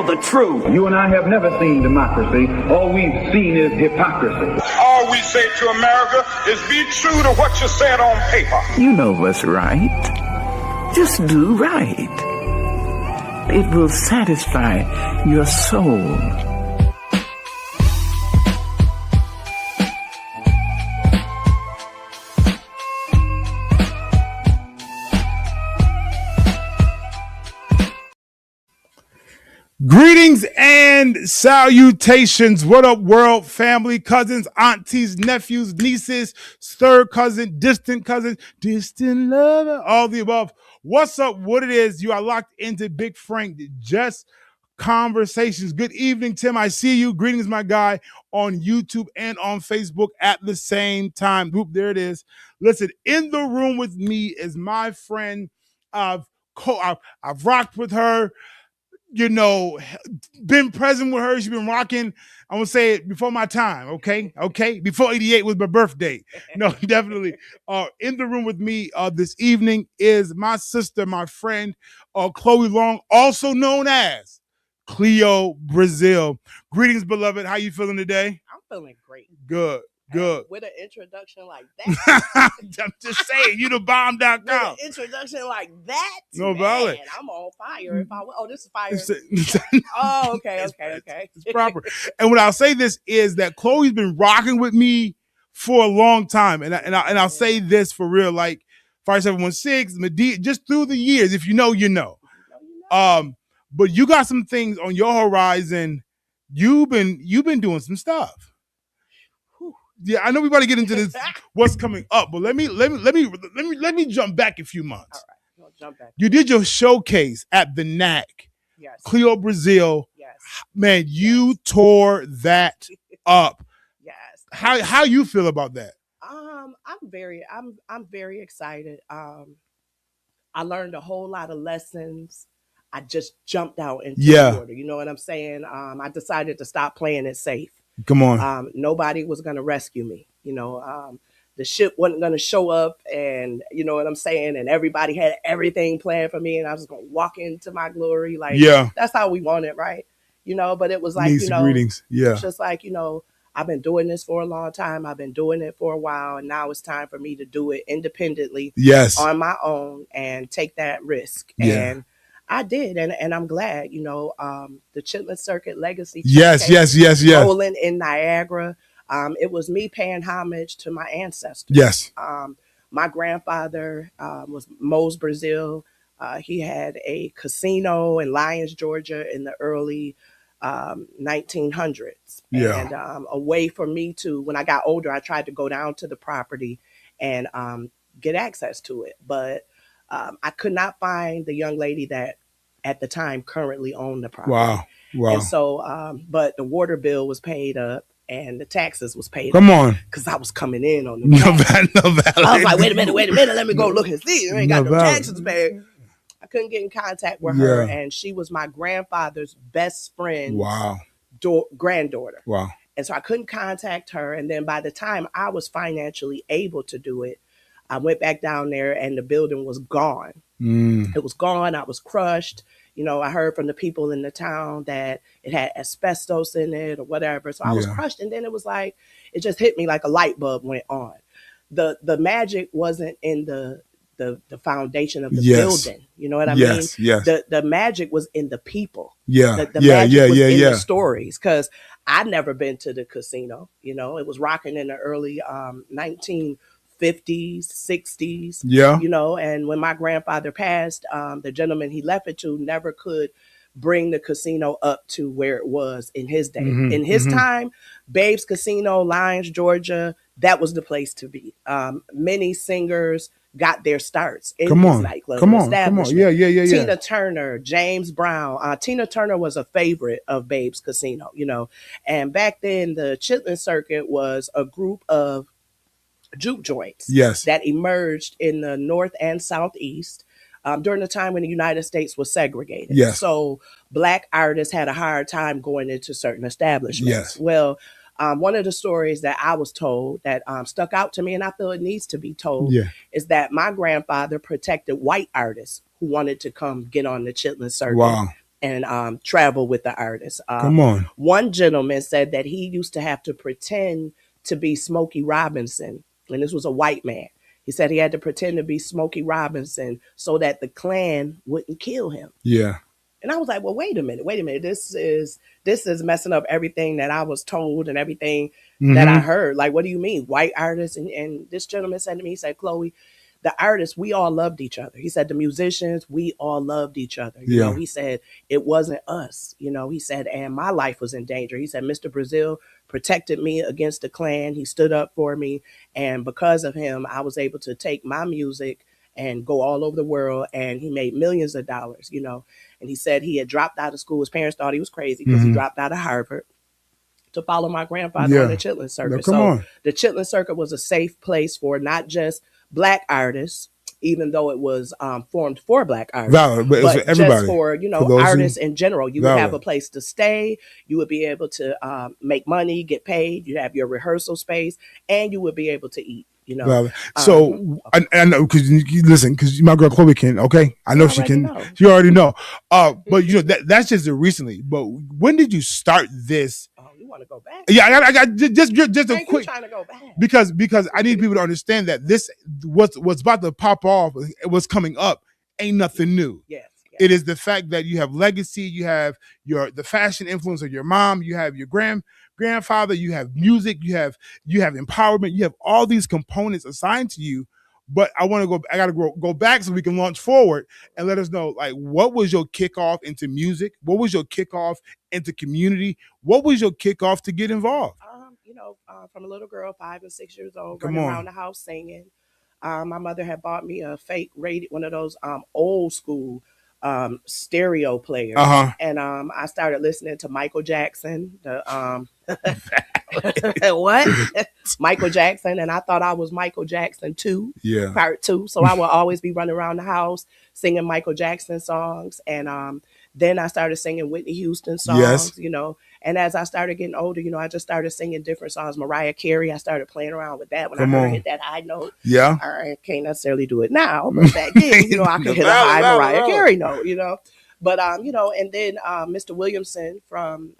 the truth. You and I have never seen democracy. All we've seen is hypocrisy. All we say to America is be true to what you said on paper. You know what's right. Just do right. It will satisfy your soul. Greetings and salutations. What up, world, family, cousins, aunties, nephews, nieces, third cousin, distant lover, all the above. What's up? What it is? You are locked into Big Frank Just Conversations. Good evening, Tim. I see you. Greetings, my guy, on YouTube and on Facebook at the same time. Whoop, there it is. Listen, in the room with me is my friend. I've rocked with her. You know, been present with her. She's been rocking. I'm gonna say it before my time, okay? Before 88 was my birthday. No, definitely. In the room with me this evening is my sister, my friend, Chloe Long, also known as Cleo Brazil. Greetings, beloved. How you feeling today? I'm feeling great. Good. With an introduction like that. I'm just saying, you the bomb.com. With an introduction like that. No man, valid. I'm on fire. This is fire. Okay. It's proper. And what I'll say this is that Chloe's been rocking with me for a long time. And I'll say this for real, like 5716, Medea, just through the years, if you know, you know. But you got some things on your horizon. You've been doing some stuff. Yeah, I know we about to get into this. What's coming up? But let me jump back a few months. All right, jump back. You did your showcase at the NAC. Yes. Cleo Brazil. Yes. Man, you tore that up. Yes. How you feel about that? I'm very excited. I learned a whole lot of lessons. I just jumped out into the water. You know what I'm saying? I decided to stop playing it safe. Come on. Nobody was going to rescue me. You know, the ship wasn't going to show up, and you know what I'm saying? And everybody had everything planned for me, and I was going to walk into my glory. Like, that's how we want it, right? You know, but it was like, greetings. Yeah. It's just like, I've been doing this for a long time. I've been doing it for a while, and now it's time for me to do it independently. Yes. On my own and take that risk. Yeah. And I did, and I'm glad, the Chitlin Circuit Legacy. Yes. Rolling in Niagara. It was me paying homage to my ancestors. Yes. My grandfather was Mose Brazil. He had a casino in Lyons, Georgia in the early 1900s. Yeah. And a way for me to, when I got older, I tried to go down to the property and get access to it. But I could not find the young lady that at the time currently owned the property. Wow. And so, but the water bill was paid up and the taxes was paid Come up. on. Because I was coming in on the taxes. No valid. I was like, wait a minute, let me go look and see. I ain't got no taxes paid. I couldn't get in contact with her, and she was my grandfather's best friend's granddaughter. Wow. And so I couldn't contact her. And then by the time I was financially able to do it, I went back down there and the building was gone. It was gone. I was crushed. I heard from the people in the town that it had asbestos in it or whatever. So I was crushed. And then it was like, it just hit me like a light bulb went on. The magic wasn't in the foundation of the building. You know what I mean? Yes. The magic was in the people. The magic was in the stories. Because I'd never been to the casino. It was rocking in the early 1950s, 60s. Yeah. And when my grandfather passed, the gentleman he left it to never could bring the casino up to where it was in his day. In his time, Babe's Casino, Lyons, Georgia, that was the place to be. Many singers got their starts in this nightclub establishment. Yeah. Tina Turner, James Brown. Tina Turner was a favorite of Babe's Casino, And back then, the Chitlin Circuit was a group of juke joints that emerged in the North and Southeast during the time when the United States was segregated. So Black artists had a hard time going into certain establishments. Well, one of the stories that I was told that stuck out to me, and I feel it needs to be told, is that my grandfather protected white artists who wanted to come get on the Chitlin Circuit and travel with the artist. Come on. One gentleman said that he used to have to pretend to be Smokey Robinson, and this was a white man. He said he had to pretend to be Smokey Robinson so that the Klan wouldn't kill him. Yeah. And I was like, well, wait a minute. This is messing up everything that I was told and everything that I heard. Like, what do you mean? White artists? And this gentleman said to me, he said, Chloe, the artists, we all loved each other. He said, the musicians, we all loved each other. You know, he said, it wasn't us. You know, he said, and my life was in danger. He said, Mr. Brazil protected me against the Klan. He stood up for me. And because of him, I was able to take my music and go all over the world. And he made millions of dollars, you know. And he said he had dropped out of school. His parents thought he was crazy because he dropped out of Harvard to follow my grandfather on the Chitlin Circuit. The Chitlin Circuit was a safe place for not just Black artists, even though it was formed for Black artists, but just for, you know, for artists in general. You would have a place to stay. You would be able to make money, get paid. You'd have your rehearsal space, and you would be able to eat. You know, so I know because you listen, because my girl Chloe can. Okay, I know she can. You already know. But you know that's just recently. But when did you start this? Oh, you want to go back? Yeah, I got just a quick. Trying to go back because I need people to understand that this what's about to pop off, what's coming up, ain't nothing new. Yes. It is the fact that you have legacy, you have the fashion influence of your mom, you have your grandfather, you have music, you have empowerment, you have all these components assigned to you. But I gotta go back so we can launch forward and let us know, like, what was your kickoff into music? What was your kickoff into community? What was your kickoff to get involved? You know, from a little girl, 5 and 6 years old, running around the house singing. My mother had bought me a fake radio, one of those old school stereo players, and I started listening to Michael Jackson. What? Michael Jackson, and I thought I was Michael Jackson 2, part 2. So I would always be running around the house singing Michael Jackson songs, and then I started singing Whitney Houston songs, you know. And as I started getting older, you know, I just started singing different songs. Mariah Carey, I started playing around with that when I heard hit that high note. Yeah. I can't necessarily do it now, but back then, you know, I could hit a high Mariah Carey note, you know. But, you know, and then Mr. Williamson from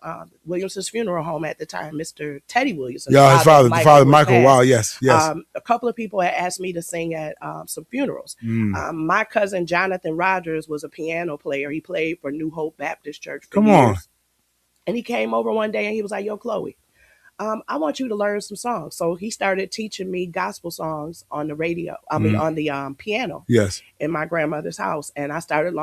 Williamson's funeral home at the time, Mr. Teddy Williamson. Yeah, his father, Michael. Wow, yes. A couple of people had asked me to sing at some funerals. My cousin, Jonathan Rogers, was a piano player. He played for New Hope Baptist Church for years. And he came over one day and he was like, yo, Chloe, I want you to learn some songs. So he started teaching me gospel songs on the radio. I mean, on the piano. Yes. In my grandmother's house. And I started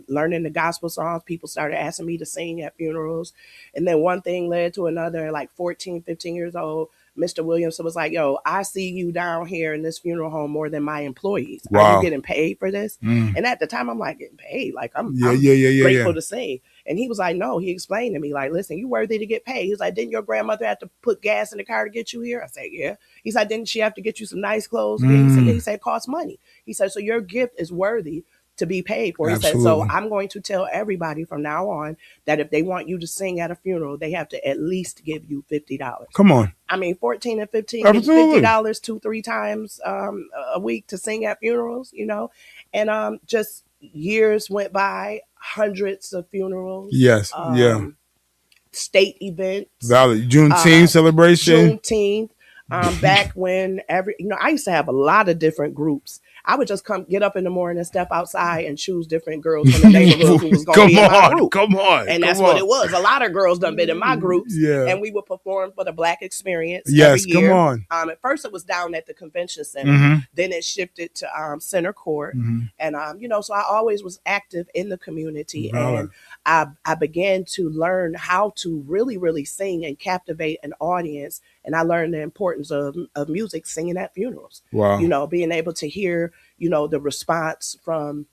learning the gospel songs. People started asking me to sing at funerals. And then one thing led to another. Like 14, 15 years old, Mr. Williamson was like, yo, I see you down here in this funeral home more than my employees. Wow. Are you getting paid for this? And at the time, I'm like, getting paid? Like, I'm grateful to sing. And he was like, no, he explained to me, like, listen, you worthy to get paid. He was like, didn't your grandmother have to put gas in the car to get you here? I said, yeah. He said, didn't she have to get you some nice clothes? He said, it costs money. He said, so your gift is worthy to be paid for. He said, so I'm going to tell everybody from now on that if they want you to sing at a funeral, they have to at least give you $50. Come on. I mean, 14 and 15, $50 2-3 times a week to sing at funerals, you know, and just years went by, hundreds of funerals. Yes. State events. Valid. Juneteenth celebration. Juneteenth. Back when I used to have a lot of different groups. I would just get up in the morning and step outside and choose different girls from the neighborhood who was going to be in my group. And that's what it was. A lot of girls done been in my groups. Yeah. And we would perform for the Black Experience every year. At first it was down at the convention center. Then it shifted to Center Court. And, you know, so I always was active in the community. And I began to learn how to really, really sing and captivate an audience. And I learned the importance of music, singing at funerals. Wow. You know, being able to hear, you know, the response from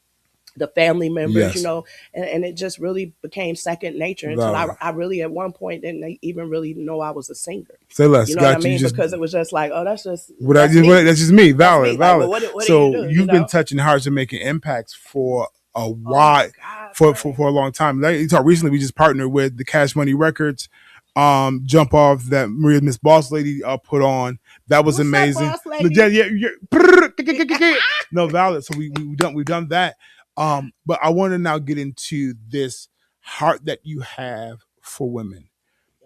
the family members, you know, and it just really became second nature until I really at one point didn't even really know I was a singer. Say less. You know what I mean? Because it was just like, oh, that's just that's just me. Valid. Like, what so do, you've been touching hearts and making impacts for a while, for a long time. Recently, we just partnered with the Cash Money Records jump off that Maria Miss Boss Lady put on. That was amazing. No, valid. So we've done that. But I want to now get into this heart that you have for women.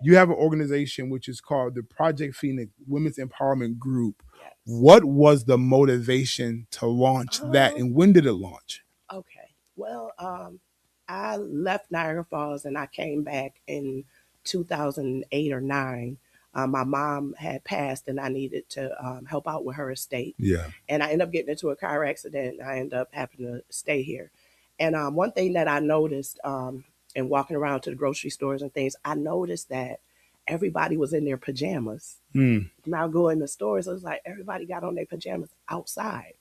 You have an organization which is called the Project Phoenix Women's Empowerment Group. Yes. What was the motivation to launch that, and when did it launch? Okay. Well, I left Niagara Falls and I came back in 2008 or 9. My mom had passed and I needed to help out with her estate. Yeah. And I ended up getting into a car accident. I ended up having to stay here. And one thing that I noticed in walking around to the grocery stores and things, I noticed that everybody was in their pajamas. Now go in the stores, it was like everybody got on their pajamas outside.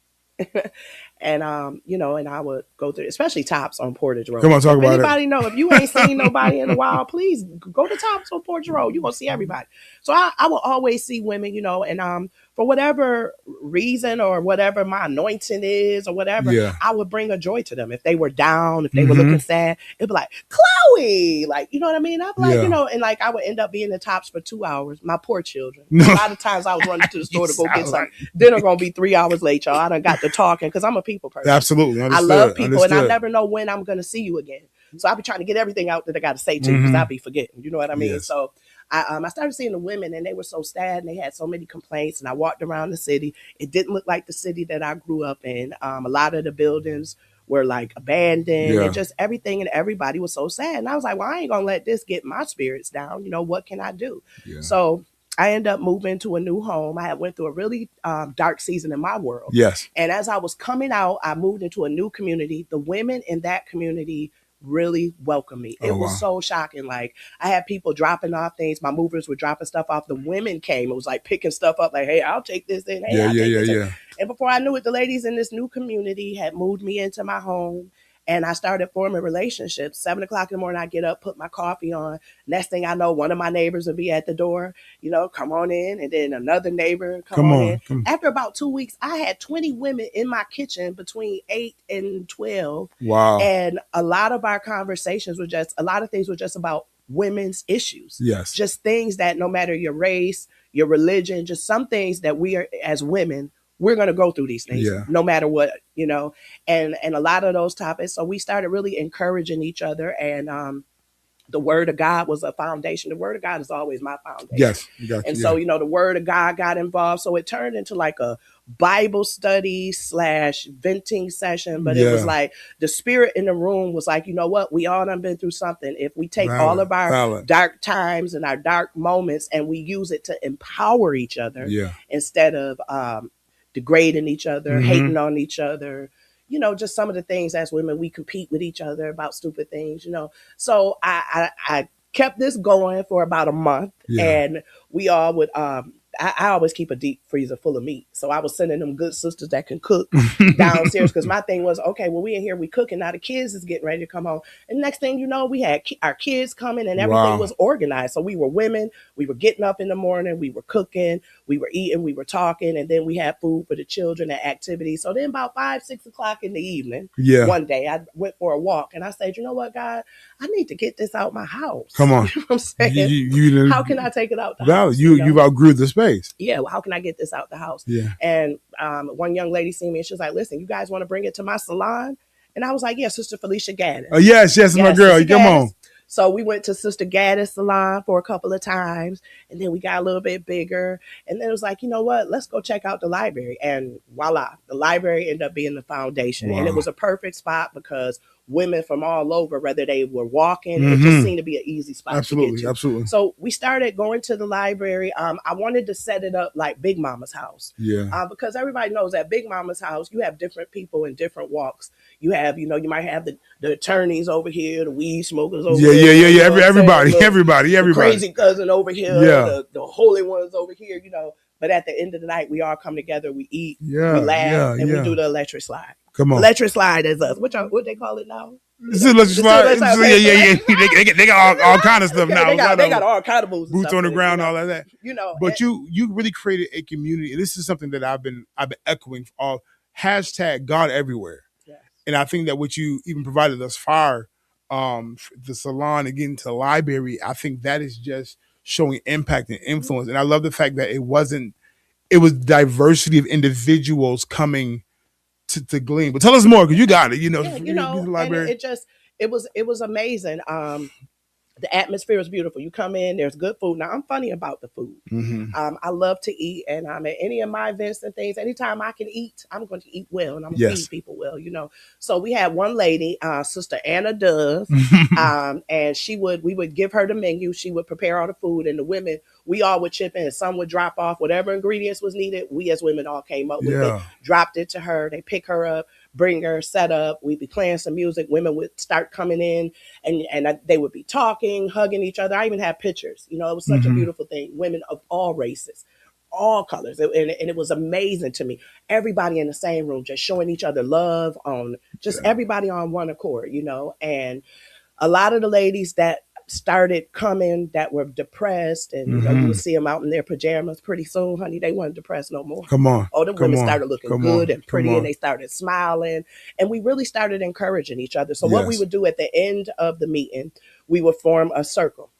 And you know, and I would go through, especially Tops on Portage Road. Come on, talk about it. Anybody know, if you ain't seen nobody in a while, please go to Tops on Portage Road. You're gonna see everybody. So I will always see women, you know, and for whatever reason or whatever my anointing is or whatever, I would bring a joy to them. If they were down, if they were looking sad, it'd be like, Chloe, like, you know what I mean? I'd be like, you know, and like I would end up being in Tops for 2 hours. My poor children. A lot of times I was running to the store to go get something. Dinner gonna be 3 hours late, y'all. I done got to talking because I'm a people person. Absolutely. Understood. I love people and I never know when I'm going to see you again. So I'll be trying to get everything out that I got to say to you because I'll be forgetting. You know what I mean? Yes. So I started seeing the women and they were so sad and they had so many complaints. And I walked around the city. It didn't look like the city that I grew up in. A lot of the buildings were like abandoned and just everything and everybody was so sad. And I was like, well, I ain't going to let this get my spirits down. You know, what can I do? Yeah. So I ended up moving to a new home. I had went through a really dark season in my world. Yes. And as I was coming out, I moved into a new community. The women in that community really welcomed me. It was so shocking. Like I had people dropping off things. My movers were dropping stuff off. The women came. It was like picking stuff up like, hey, I'll take this in. Hey, I'll take this in. And before I knew it, the ladies in this new community had moved me into my home. And I started forming relationships. 7 o'clock in the morning, I get up, put my coffee on. Next thing I know, one of my neighbors will be at the door, you know, come on in. And then another neighbor come on in. After about 2 weeks, I had 20 women in my kitchen between 8 and 12. Wow. And a lot of our conversations were just, a lot of things were just about women's issues. Yes. Just things that no matter your race, your religion, just some things that we are as women, we're going to go through these things no matter what, you know, and a lot of those topics. So we started really encouraging each other. And the word of God was a foundation. The word of God is always my foundation. Yes. Gotcha, and so, you know, the word of God got involved. So it turned into like a Bible study / venting session. But it was like the spirit in the room was like, you know what? We all done been through something. If we take all of our dark times and our dark moments and we use it to empower each other instead of degrading each other, hating on each other, you know, just some of the things as women, we compete with each other about stupid things, you know. So I kept this going for about a month and we all would, I always keep a deep freezer full of meat. So I was sending them good sisters that can cook downstairs because my thing was, okay, well, we in here, we cooking. Now the kids is getting ready to come home. And next thing you know, we had our kids coming and everything was organized. So we were women. We were getting up in the morning. We were cooking. We were eating. We were talking. And then we had food for the children and activities. So then about 5, 6 o'clock in the evening, one day I went for a walk and I said, you know what, God, I need to get this out my house. Come on. You know what I'm saying? How can I take it out the house? You've outgrew the space. Yeah, well, how can I get this out the house? Yeah. And one young lady seen me and she was like, listen, you guys want to bring it to my salon? And I was like, yeah, Sister Felicia Gaddis. Oh, yes, my girl. Sister Come Gaddis. on. So we went to Sister Gaddis salon for a couple of times. And then we got a little bit bigger. And then it was like, you know what? Let's go check out the library. And voila, the library ended up being the foundation. And it was a perfect spot because women from all over, whether they were walking, it just seemed to be an easy spot to get to. Absolutely. So we started going to the library. I wanted to set it up like Big Mama's house. Yeah. Because everybody knows at Big Mama's house, you have different people in different walks. You have, you know, you might have the attorneys over here, the weed smokers over here. Yeah. Everybody. The crazy cousin over here. The holy ones over here, you know. But at the end of the night, we all come together, we eat, we laugh, and we do the electric slide. Come on. Electric slide is us. What they call it now? This is electric slide. Yeah. They got all kind of stuff now. They got all kind of boots on the ground, all of that. You know. But you really created a community. And this is something that I've been echoing all hashtag God everywhere. Yes. And I think that what you even provided thus far, the salon and getting to the library, I think that is just showing impact and influence. And I love the fact that it was diversity of individuals coming to glean. But tell us more, because you got it, you know. Yeah, you know, the library. And It was amazing. The atmosphere is beautiful. You come in, there's good food. Now, I'm funny about the food. I love to eat, and I'm at any of my events and things. Anytime I can eat, I'm going to eat well, and I'm going to feed people well, So we had one lady, Sister Anna Dove, and we would give her the menu. She would prepare all the food, and the women, we all would chip in. Some would drop off whatever ingredients was needed. We as women all came up with it, dropped it to her. They pick her up, bring her, set up. We'd be playing some music. Women would start coming in, and they would be talking, hugging each other. I even had pictures. It was such a beautiful thing. Women of all races, all colors. And it was amazing to me. Everybody in the same room, just showing each other love, on just everybody on one accord, And a lot of the ladies that started coming that were depressed, and you would see them out in their pajamas pretty soon, honey, they weren't depressed no more. Come on. Oh, the women started looking good and pretty, and they started smiling, and we really started encouraging each other. So what we would do at the end of the meeting, we would form a circle,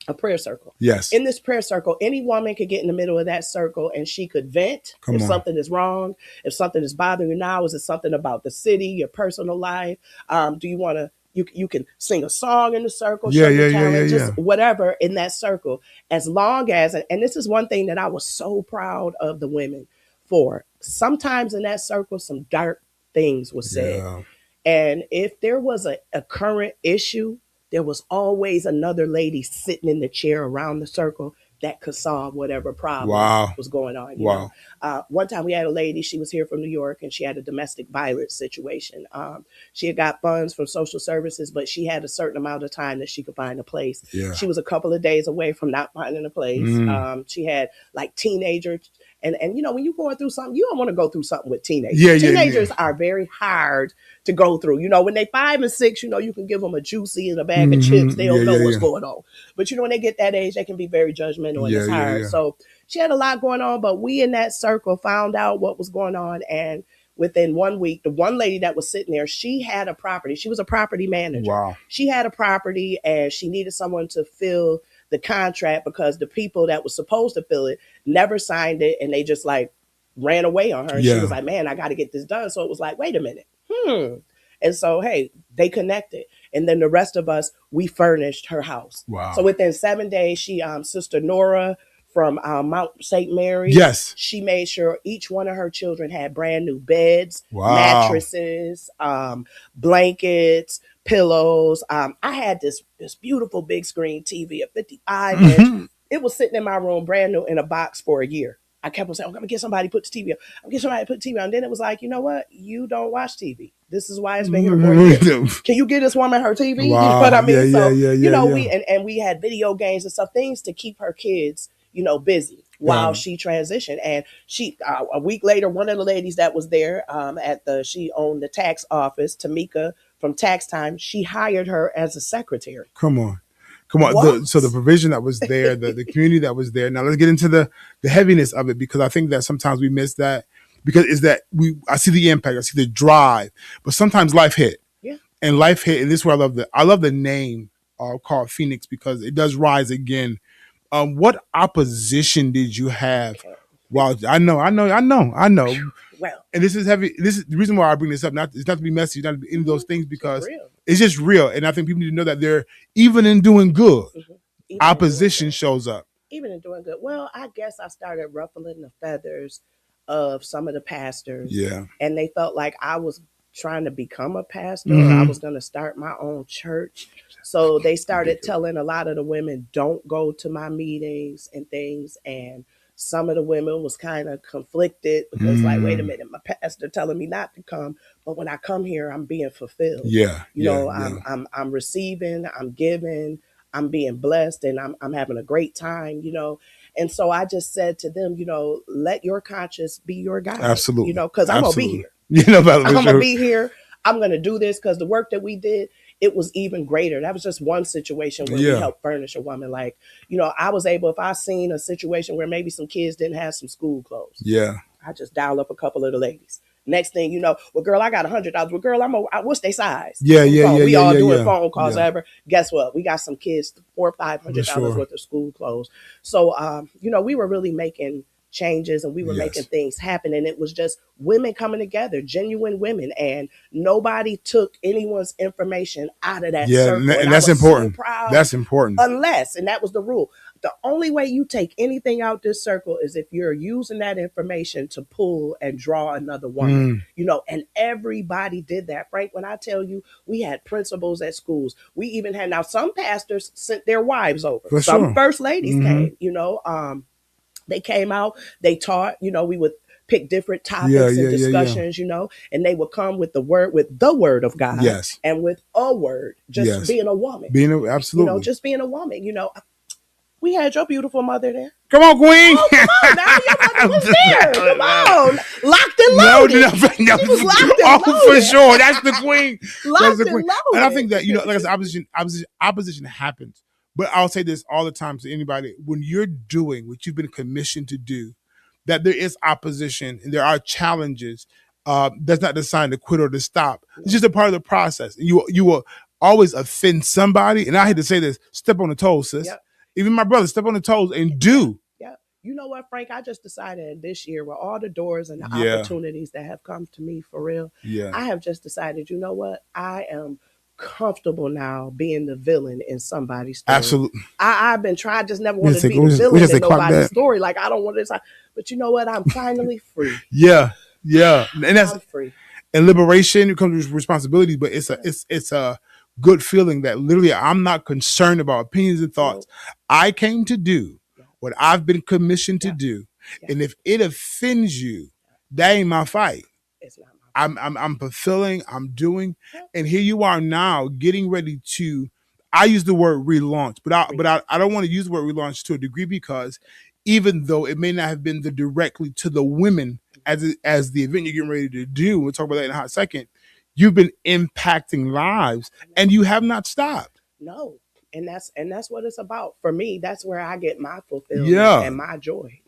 a prayer circle. Yes. In this prayer circle, any woman could get in the middle of that circle, and she could vent if something is wrong, if something is bothering you now. Is it something about the city, your personal life? Do you want to, you can sing a song in the circle, show your talent, just whatever in that circle. As long as, and this is one thing that I was so proud of the women for, sometimes in that circle, some dark things were said. Yeah. And if there was a current issue, there was always another lady sitting in the chair around the circle that could solve whatever problem was going on. You know? One time we had a lady, she was here from New York, and she had a domestic violence situation. She had got funds from social services, but she had a certain amount of time that she could find a place. Yeah. She was a couple of days away from not finding a place. She had like teenagers. And when you're going through something, you don't want to go through something with teenagers. Teenagers are very hard to go through. When they 5 and 6, you can give them a juicy and a bag of chips. They don't know what's going on. But when they get that age, they can be very judgmental, and it's hard. So she had a lot going on, but we in that circle found out what was going on. And within 1 week, the one lady that was sitting there, she had a property. She was a property manager. Wow. She had a property, and she needed someone to fill the contract because the people that was supposed to fill it never signed it, and they just like ran away on her. And she was like, man, I got to get this done. So it was like, wait a minute. And so, hey, they connected. And then the rest of us, we furnished her house. Wow. So within 7 days, she, Sister Nora from Mount St. Mary. Yes. She made sure each one of her children had brand new beds, mattresses, blankets, pillows. I had this beautiful big screen TV, a 55 inch. It was sitting in my room, brand new, in a box for a year. I kept on saying, I'm going to get somebody to put the TV on. I'm going to get somebody to put the TV on. And then it was like, you know what? You don't watch TV. This is why it's been here for years. Can you get this woman her TV? Wow. You know what I mean? We had video games and stuff, things to keep her kids, busy while she transitioned. And she, a week later, one of the ladies that was there she owned the tax office, Tamika from Tax Time, she hired her as a secretary. Come on. So the provision that was there, the community that was there. Now let's get into the heaviness of it, because I think that sometimes we miss that, because I see the impact, I see the drive, but sometimes life hit. Yeah. And life hit, and this is where I love the name called Phoenix, because it does rise again. What opposition did you have? Well, I know. Well, and this is heavy. This is the reason why I bring this up. It's not to be messy, not to be any of those things, because it's just real. And I think people need to know that they're, even in doing good, opposition shows up. Even in doing good. Well, I guess I started ruffling the feathers of some of the pastors. Yeah. And they felt like I was trying to become a pastor, or I was going to start my own church. So they started telling a lot of the women, don't go to my meetings and things. And some of the women was kind of conflicted, because like, wait a minute, my pastor telling me not to come, but when I come here, I'm being fulfilled. Yeah. I'm receiving, I'm giving, I'm being blessed, and I'm having a great time, And so I just said to them, let your conscience be your guide. Absolutely. Because I'm going to be here. I'm going to be here. I'm going to do this, because the work that we did, it was even greater. That was just one situation where we helped furnish a woman. Like, I was able, if I seen a situation where maybe some kids didn't have some school clothes. Yeah. I just dial up a couple of the ladies. Next thing you know, well, girl, I got $100. Well, girl, what's their size? We all doing phone calls, ever. Guess what? We got some kids $400 or $500 worth of school clothes. So, we were really making changes, and we were Yes. making things happen. And it was just women coming together, genuine women, and nobody took anyone's information out of that circle. And that's important. So proud. That's important. Unless, and that was the rule, the only way you take anything out this circle is if you're using that information to pull and draw another woman, and everybody did that. Frank, when I tell you, we had principals at schools. We even had, now some pastors sent their wives over. For some sure. first ladies came, they came out, they taught, we would pick different topics and discussions, and they would come with the word of God. Yes. And with a word, just being a woman. Absolutely. Just being a woman, we had your beautiful mother there. Come on, Queen. Oh, come on, now your mother was there. Come on. Locked and loaded. No. She was locked and loaded. For sure. That's the Queen. Locked and loaded. loaded. And I think that, like I said, opposition happens. But I'll say this all the time to anybody. When you're doing what you've been commissioned to do, that there is opposition and there are challenges, that's not the sign to quit or to stop. It's just a part of the process. You will always offend somebody. And I hate to say this, step on the toes, sis. Yep. Even my brother, step on the toes and do. Yeah. You know what, Frank? I just decided this year, with all the doors and the opportunities that have come to me for real, I have just decided, you know what? I am comfortable now being the villain in somebody's story. Absolutely. I've been trying, I just never wanted to be the villain in nobody's story. Like, I don't want to, but you know what? I'm finally free. Yeah. And I'm free. And liberation comes with responsibility, but it's a good feeling that literally I'm not concerned about opinions and thoughts. I came to do what I've been commissioned to do. And if it offends you, that ain't my fight. It's not my fight. I'm fulfilling, I'm doing, and here you are now getting ready to, I use the word relaunch, but I don't want to use the word relaunch to a degree, because even though it may not have been directly to the women as the event you're getting ready to do, we'll talk about that in a hot second, you've been impacting lives and you have not stopped. No. And that's what it's about. For me, that's where I get my fulfillment and my joy,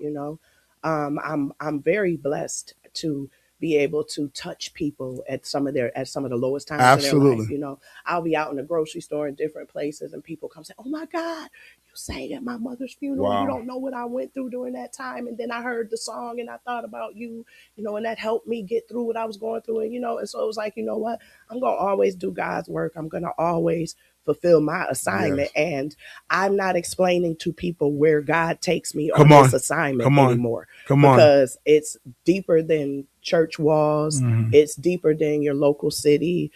I'm very blessed to be able to touch people at some of the lowest times Absolutely. in their life. I'll be out in the grocery store in different places and people come say, "Oh my God, you sang at my mother's funeral. Wow. You don't know what I went through during that time. And then I heard the song and I thought about you, and that helped me get through what I was going through. And so it was like, you know what? I'm going to always do God's work. I'm going to always fulfill my assignment. Yes. And I'm not explaining to people where God takes me on this assignment anymore. Because it's deeper than church walls. Mm-hmm. It's deeper than your local city.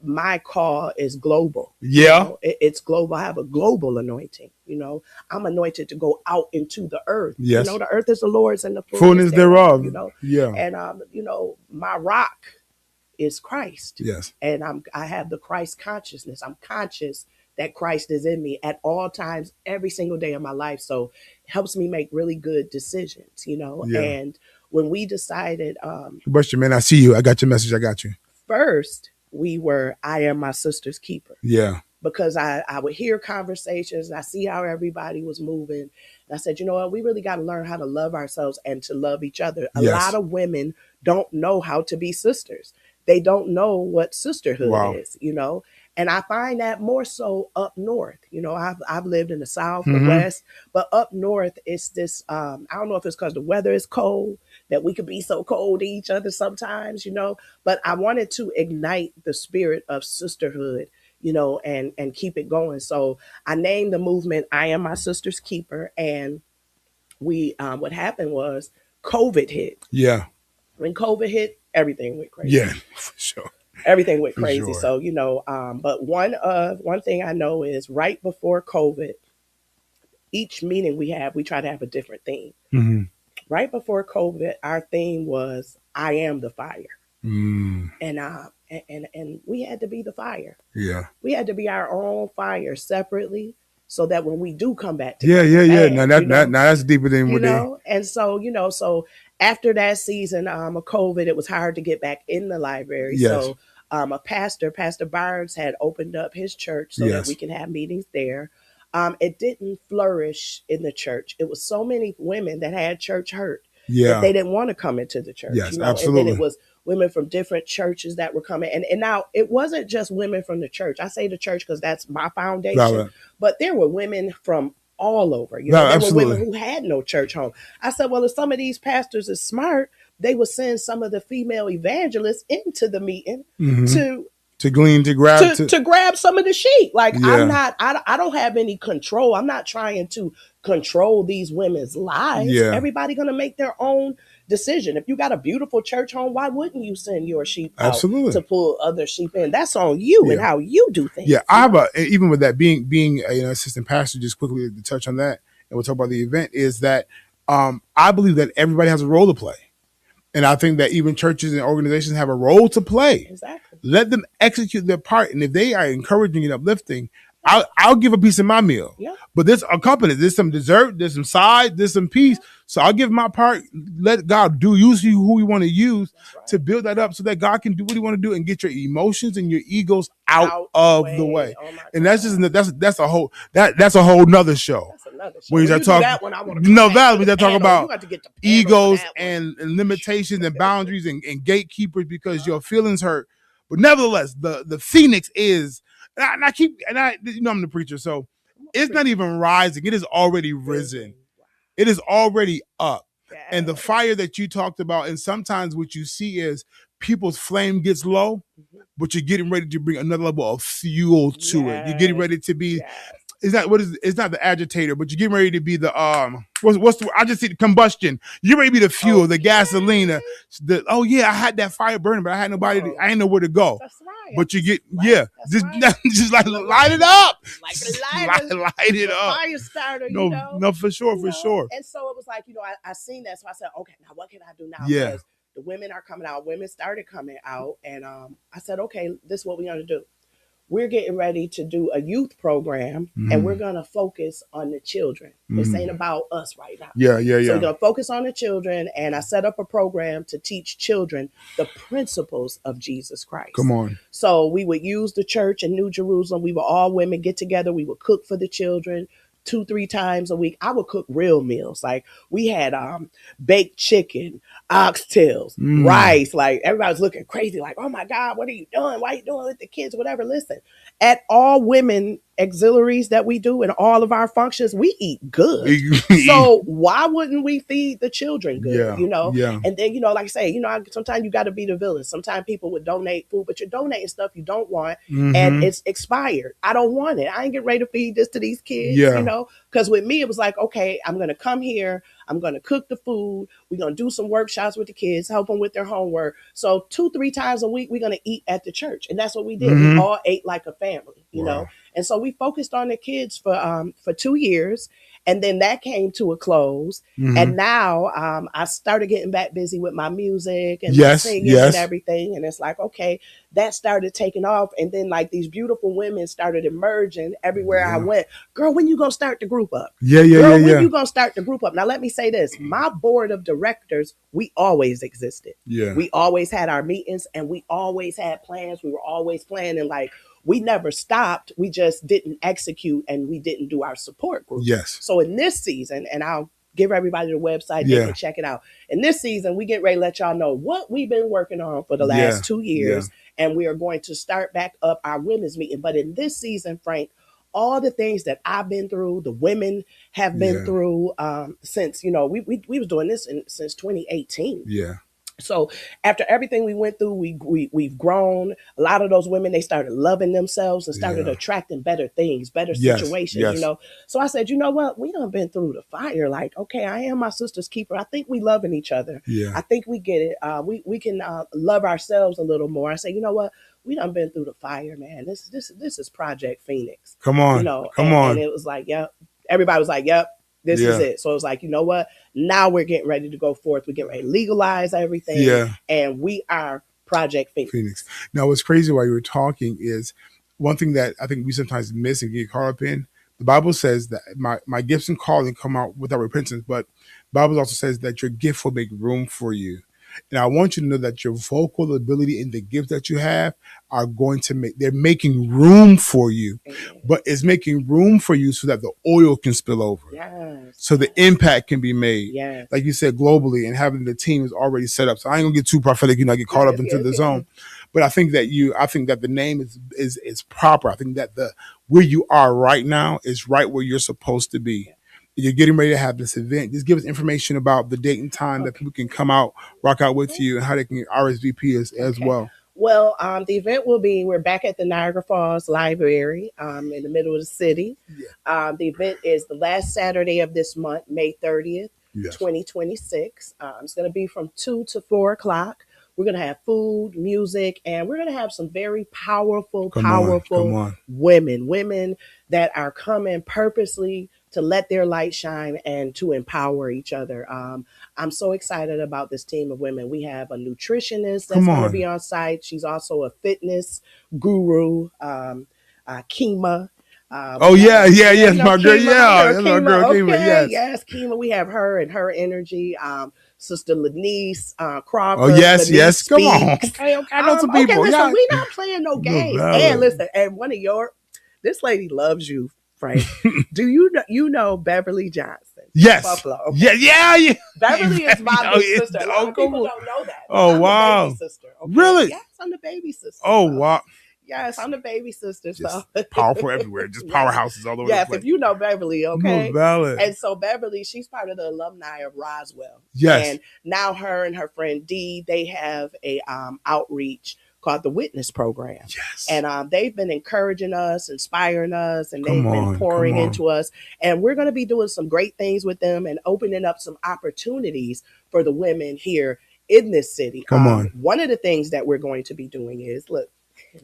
My call is global. Yeah. It's global. I have a global anointing. I'm anointed to go out into the earth. Yes. The earth is the Lord's and the fullness thereof. Yeah. And my rock is Christ. Yes. And I have the Christ consciousness. I'm conscious that Christ is in me at all times, every single day of my life. So it helps me make really good decisions, Yeah. And when we decided Buster, man, I see you. I got your message. I got you. First, I am my sister's keeper. Yeah. Because I would hear conversations and I see how everybody was moving. And I said, you know what? We really got to learn how to love ourselves and to love each other. A lot of women don't know how to be sisters. They don't know what sisterhood is, And I find that more so up north. I've lived in the South, the West, but up north it's this, I don't know if it's because the weather is cold, that we could be so cold to each other sometimes, but I wanted to ignite the spirit of sisterhood, and keep it going. So I named the movement, I Am My Sister's Keeper. And what happened was COVID hit. Yeah. When COVID hit, everything went crazy. Yeah, for sure. Everything went crazy. Sure. So, but one thing I know is right before COVID, each meeting we try to have a different theme. Mm-hmm. Right before COVID, our theme was, I am the fire. Mm. And we had to be the fire. Yeah. We had to be our own fire separately so that when we do come back to Yeah. Now that's deeper than what they... And so, so after that season of COVID, it was hard to get back in the library. Yes. So Pastor Barnes had opened up his church so that we can have meetings there. It didn't flourish in the church. It was so many women that had church hurt that they didn't want to come into the church. Yes, absolutely. And then it was women from different churches that were coming. And now it wasn't just women from the church. I say the church because that's my foundation. But there were women from all over. You No, know, there absolutely. were women who had no church home. I said, well, if some of these pastors are smart, they would send some of the female evangelists into the meeting to glean, to grab some of the sheep. Like, yeah. I don't have any control. I'm not trying to control these women's lives. Yeah. Everybody gonna make their own decision. If you got a beautiful church home, why wouldn't you send your sheep out to pull other sheep in? That's on you and how you do things. Yeah, I have even with that being a, assistant pastor, just quickly to touch on that, and we'll talk about the event, is that I believe that everybody has a role to play. And I think that even churches and organizations have a role to play. Exactly. Let them execute their part. And if they are encouraging and uplifting, I'll give a piece of my meal. Yeah. But there's a company, there's some dessert, there's some side, there's some peace. Yeah. So I'll give my part. Let God use you who we want to use to build that up so that God can do what he want to do and get your emotions and your egos out of the way. Oh, and that's just that's a whole nother show. That's another show. When you talk, that one, I want to we talk about egos and limitations and boundaries and gatekeepers because your feelings hurt. But nevertheless, the phoenix is, and I I'm the preacher, so it's not even rising. It is already risen. It is already up. And the fire that you talked about, and sometimes what you see is people's flame gets low, but you're getting ready to bring another level of fuel to it. You're getting ready to be, it's not the agitator, but you're getting ready to be the I just see the combustion. You're ready to be the fuel, the gasoline. I had that fire burning, but I had nobody. I didn't know where to go. That's right. But you get just like light it up, light it up. Fire starter. No, for sure. And so it was like, I seen that, so I said, okay, now what can I do now? Yeah. Because the women are coming out. Women started coming out, and I said, okay, this is what we're gonna do. We're getting ready to do a youth program, and we're going to focus on the children. This ain't about us right now. Yeah. So we're going to focus on the children, and I set up a program to teach children the principles of Jesus Christ. Come on. So we would use the church in New Jerusalem. We would all women get together. We would cook for the children 2-3 times a week. I would cook real meals. Like we had baked chicken, oxtails, rice. Like everybody was looking crazy. Like, oh my God, what are you doing? Why are you doing with the kids? Whatever. Listen, at all women auxiliaries that we do in all of our functions, we eat good. So why wouldn't we feed the children good? Yeah. And then, like I say, sometimes you got to be the villain. Sometimes people would donate food, but you're donating stuff you don't want and it's expired. I don't want it. I ain't getting ready to feed this to these kids, because with me, it was like, okay, I'm going to come here. I'm going to cook the food. We're going to do some workshops with the kids, help them with their homework. So 2-3 times a week, we're going to eat at the church. And that's what we did. We all ate like a family, you know? And so we focused on the kids for 2 years. And then that came to a close. And now I started getting back busy with my music and my singing and everything. And it's like, okay, that started taking off. And then like these beautiful women started emerging everywhere I went. Girl, when you going to start the group up? Girl, when you going to start the group up? Now, let me say this. My board of directors, we always existed. Yeah. We always had our meetings and we always had plans. We were always planning. Like, we never stopped. We just didn't execute and we didn't do our support group. Yes. So in this season, and I'll give everybody the website, they can check it out. In this season, we get ready to let y'all know what we've been working on for the last 2 years. And we are going to start back up our women's meeting. But in this season, Frank, all the things that I've been through, the women have been through since, we was doing this since 2018. Yeah. So after everything we went through, we've grown. A lot of those women, they started loving themselves and started attracting better things, better situations, So I said, you know what? We done been through the fire. Like, okay, I am my sister's keeper. I think we loving each other. Yeah. I think we get it. We can love ourselves a little more. I say, you know what? We done been through the fire, man. This is Project Phoenix. Come on. Come on. And it was like, yep. Everybody was like, yep. This is it. So it's like, you know what? Now we're getting ready to go forth. We're getting ready to legalize everything. Yeah. And we are Project Phoenix. Now, what's crazy while you were talking is one thing that I think we sometimes miss and get caught up in. The Bible says that my gifts and calling come out without repentance, but the Bible also says that your gift will make room for you. And I want you to know that your vocal ability and the gifts that you have are they're making room for you, but it's making room for you so that the oil can spill over. Yes. So the impact can be made. Yes. Like you said, globally, and having the team is already set up. So I ain't gonna get too prophetic, get caught up into the zone. But I think that the name is proper. I think that where you are right now is right where you're supposed to be. Yeah. You're getting ready to have this event. Just give us information about the date and time that people can come out, rock out with you, and how they can RSVP as well. Well, the event will be, we're back at the Niagara Falls Library in the middle of the city. Yeah. The event is the last Saturday of this month, May 30th, 2026. It's going to be from 2 to 4 o'clock. We're going to have food, music, and we're going to have some very powerful women that are coming purposely to let their light shine and to empower each other. I'm so excited about this team of women. We have a nutritionist that's going to be on site. She's also a fitness guru, Kima. Yes, my girl. That's my girl, Kima. Yes, Kima. We have her and her energy. Sister Lanice Crawford. Yes. Come on. Okay, I know some people. Okay, listen, we not playing no games. No, and listen, and this lady loves you, Frank. Do you know Beverly Johnson? Yes. Buffalo. Okay. Yeah. Beverly is my big sister. A lot of people don't know that. Oh, I'm wow. the baby sister. Okay? Really? Yes, I'm the baby sister. Oh, wow. Yes, I'm the baby sister. So powerful everywhere. Just powerhouses all over the place. Yes, if you know Beverly, okay? Valid. And so Beverly, she's part of the alumni of Roswell. Yes. And now her and her friend Dee, they have a outreach called the Witness Program. Yes. And they've been encouraging us, inspiring us, and they've been pouring into us. And we're going to be doing some great things with them and opening up some opportunities for the women here in this city. One of the things that we're going to be doing is, look,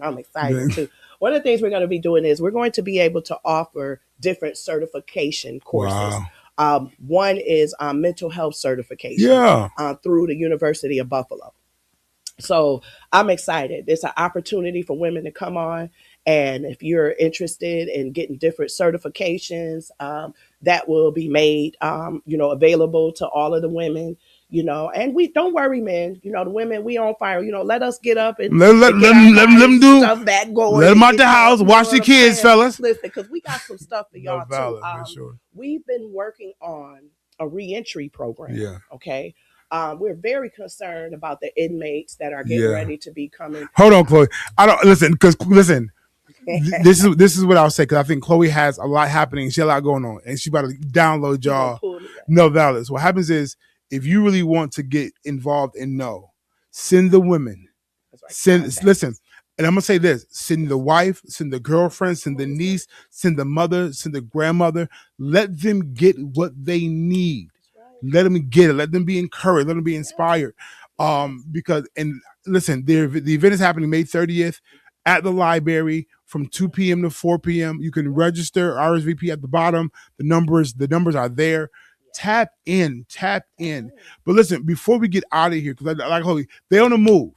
I'm excited too. One of the things we're going to be doing is we're going to be able to offer different certification courses. Wow. One is mental health certification through the University of Buffalo. So I'm excited. It's an opportunity for women to come on. And if you're interested in getting different certifications, that will be made, available to all of the women. And we don't worry, man. The women, we on fire. Let us get up and let them do stuff that going. Let them out the house. Watch the kids, fellas. Listen, because we got some stuff for y'all too. Sure. We've been working on a reentry program. Yeah. Okay. We're very concerned about the inmates that are getting ready to be coming. Hold on, Chloe. I don't listen. This is what I'll say, because I think Chloe has a lot happening. She has a lot going on, and she about to download y'all. No, valid. So what happens is, if you really want to get involved and send the women. Listen, and I'm gonna say this: send the wife, send the girlfriend, send the niece, send the mother, send the grandmother. Let them get what they need. Let them get it. Let them be encouraged. Let them be inspired. Because listen, the event is happening May 30th at the library from 2 p.m. to 4 p.m. You can register RSVP at the bottom. The numbers are there. Tap in. But listen, before we get out of here, because like Chloe, they on the move,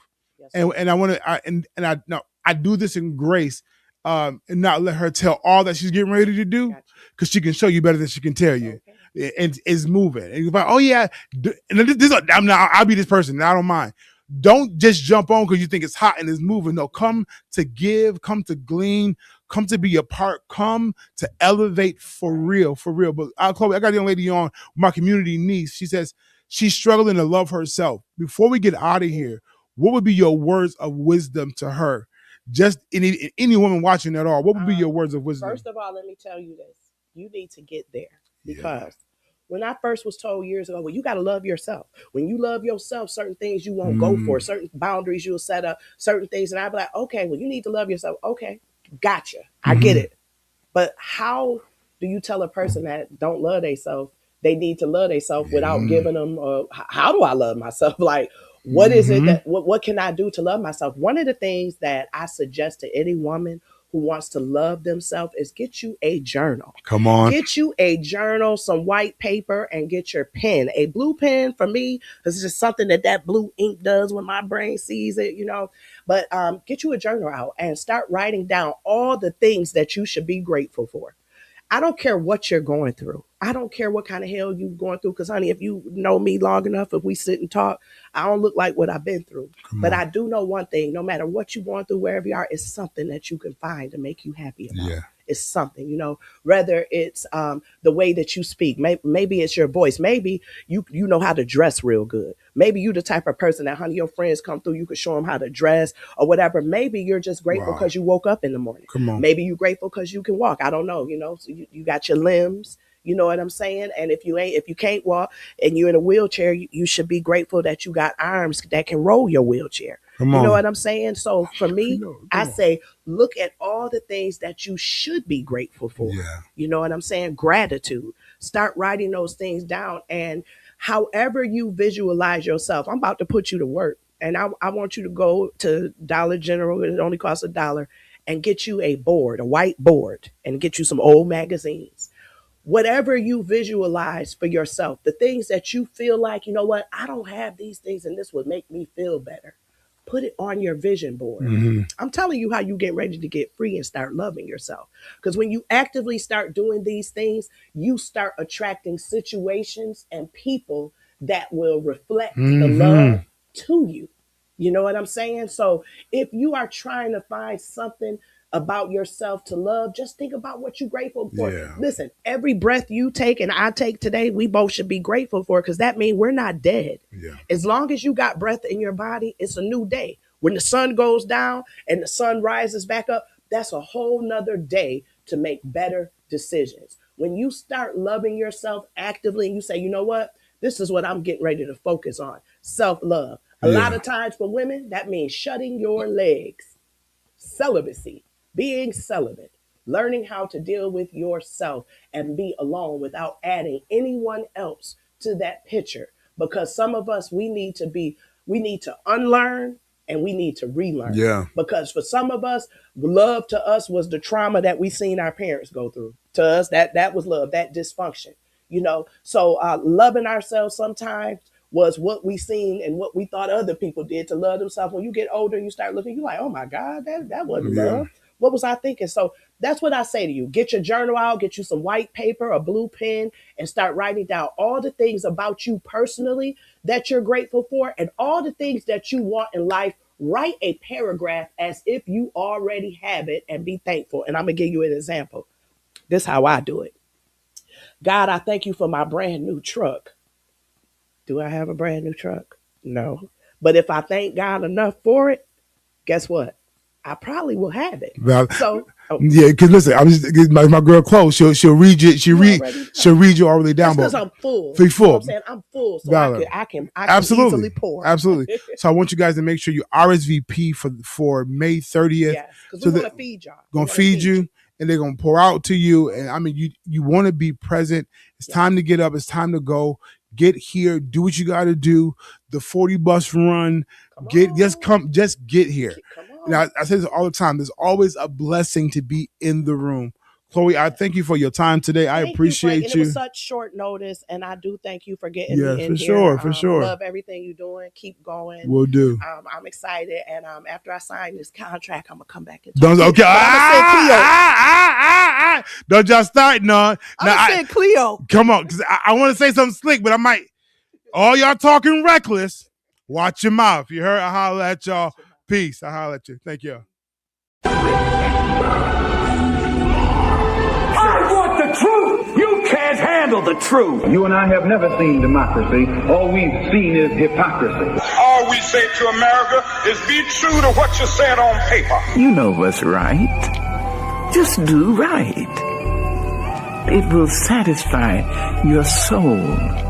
and I want to, I do this in grace, and not let her tell all that she's getting ready to do, because she can show you better than she can tell you. And is moving, and you're like, oh yeah, and I'll be this person, and I don't mind. Don't just jump on because you think it's hot and it's moving. No, come to give, come to glean, come to be a part, come to elevate for real. But Chloe, I got a young lady on, my community niece. She says she's struggling to love herself. Before we get out of here, what would be your words of wisdom to her? Just any woman watching at all, what would be your words of wisdom? First of all, let me tell you this: you need to get there. Because when I first was told years ago, well, you got to love yourself. When you love yourself, certain things you won't go for, certain boundaries you'll set up, certain things. And I'd be like, okay, well, you need to love yourself. Okay, gotcha. I get it. But how do you tell a person that don't love themselves, they need to love themselves without giving them, how do I love myself? Like, what is it that, what can I do to love myself? One of the things that I suggest to any woman who wants to love themselves is get you a journal. Come on. Get you a journal, some white paper, and get your pen. A blue pen for me, this is just something that blue ink does when my brain sees it, But get you a journal out and start writing down all the things that you should be grateful for. I don't care what you're going through. I don't care what kind of hell you're going through. Because, honey, if you know me long enough, if we sit and talk, I don't look like what I've been through. But I do know one thing. No matter what you're going through, wherever you are, it's something that you can find to make you happy about. it's something, you know, whether it's the way that you speak, maybe it's your voice, maybe you know how to dress real good. Maybe you the type of person that, honey, your friends come through, you could show them how to dress or whatever. Maybe you're just grateful because you woke up in the morning. Come on. Maybe you're grateful because you can walk. I don't know, you know, so you got your limbs. You know what I'm saying? And if you can't walk and you're in a wheelchair, you should be grateful that you got arms that can roll your wheelchair. You know what I'm saying? So for me, I say, look at all the things that you should be grateful for. Yeah. You know what I'm saying? Gratitude. Start writing those things down. And however you visualize yourself, I'm about to put you to work. And I want you to go to Dollar General. It only costs $1 and get you a board, a white board, and get you some old magazines. Whatever you visualize for yourself, the things that you feel like, you know what, I don't have these things and this would make me feel better. Put it on your vision board. Mm-hmm. I'm telling you how you get ready to get free and start loving yourself. Because when you actively start doing these things, you start attracting situations and people that will reflect the love to you. You know what I'm saying? So if you are trying to find something about yourself to love, just think about what you're grateful for. Yeah. Listen, every breath you take and I take today, we both should be grateful for, because that means we're not dead. Yeah. As long as you got breath in your body, it's a new day. When the sun goes down and the sun rises back up, that's a whole nother day to make better decisions. When you start loving yourself actively and you say, you know what, this is what I'm getting ready to focus on. Self-love. A lot of times for women, that means shutting your legs. Celibacy. Being celibate, learning how to deal with yourself and be alone without adding anyone else to that picture. Because some of us, we need to unlearn and we need to relearn. Yeah. Because for some of us, love to us was the trauma that we seen our parents go through. To us, that was love, that dysfunction, you know. So loving ourselves sometimes was what we seen and what we thought other people did to love themselves. When you get older, you start looking, you're like, oh my God, that wasn't love. What was I thinking? So that's what I say to you. Get your journal out, get you some white paper, a blue pen, and start writing down all the things about you personally that you're grateful for and all the things that you want in life. Write a paragraph as if you already have it and be thankful. And I'm going to give you an example. This is how I do it. God, I thank you for my brand new truck. Do I have a brand new truck? No. But if I thank God enough for it, guess what? I probably will have it. Yeah, because listen, I'm just my girl Chloe. She'll read you. She'll read you all the way down. Because I'm full. You're full. You know what I'm saying? I'm full, so I can easily pour. Absolutely. So I want you guys to make sure you RSVP for May 30th. Yes, because we're gonna feed y'all. Gonna feed you, and they're gonna pour out to you. And I mean, you want to be present. It's time to get up. It's time to go. Get here. Do what you got to do. The 40 bus run. Just get here. Now, I say this all the time. There's always a blessing to be in the room. Chloe, I thank you for your time today. I appreciate you. It was such short notice, and I do thank you for getting me in here. For sure. Love everything you're doing. Keep going. Will do. I'm excited, and after I sign this contract, I'm gonna come back and talk. Okay. Don't just start, no. I said Cleo. Come on, because I want to say something slick, but I might. All y'all talking reckless. Watch your mouth. You heard? I holler at y'all. Peace. I holler at you. Thank you. I want the truth. You can't handle the truth. You and I have never seen democracy. All we've seen is hypocrisy. All we say to America is be true to what you said on paper. You know what's right. Just do right. It will satisfy your soul.